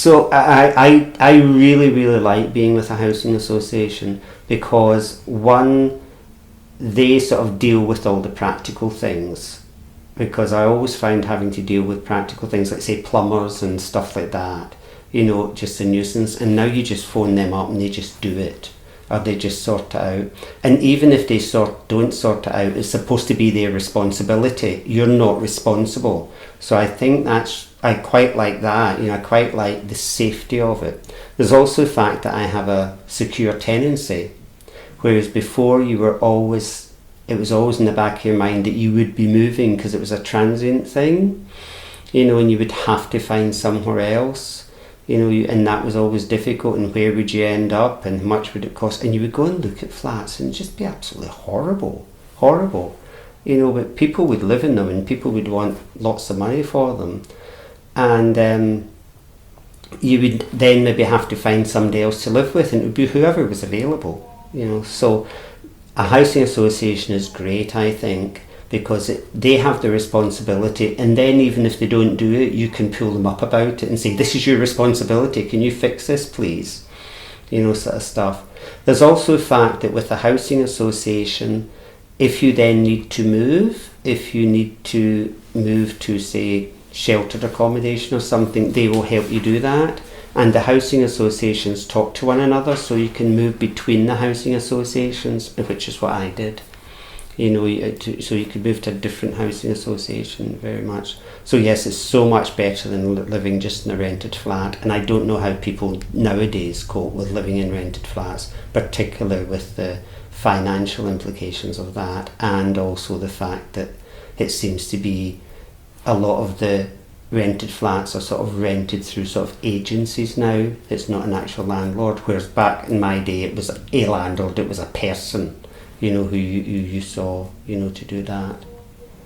So I really, really like being with a housing association because, one, they sort of deal with all the practical things, because I always find having to deal with practical things like, say, plumbers and stuff like that, just a nuisance. And now you just phone them up and they just do it, or they just sort it out. And even if they don't sort it out, it's supposed to be their responsibility. You're not responsible. So I think I quite like that. I quite like the safety of it. There's also the fact that I have a secure tenancy, whereas before it was always in the back of your mind that you would be moving because it was a transient thing, and you would have to find somewhere else, and that was always difficult. And where would you end up, and how much would it cost? And you would go and look at flats and just be absolutely horrible. But people would live in them and people would want lots of money for them. And you would then maybe have to find somebody else to live with, and it would be whoever was available, So a housing association is great, I think, because they have the responsibility, and then even if they don't do it, you can pull them up about it and say, this is your responsibility, can you fix this please? Sort of stuff. There's also the fact that with a housing association, if you then need to move, to say sheltered accommodation or something, they will help you do that. And the housing associations talk to one another, so you can move between the housing associations, which is what I did. So you could move to a different housing association very much. So yes, it's so much better than living just in a rented flat. And I don't know how people nowadays cope with living in rented flats, particularly with the financial implications of that, and also the fact that it seems to be a lot of the rented flats are sort of rented through sort of agencies now. It's not an actual landlord, whereas back in my day it was a landlord, it was a person, who you saw, to do that.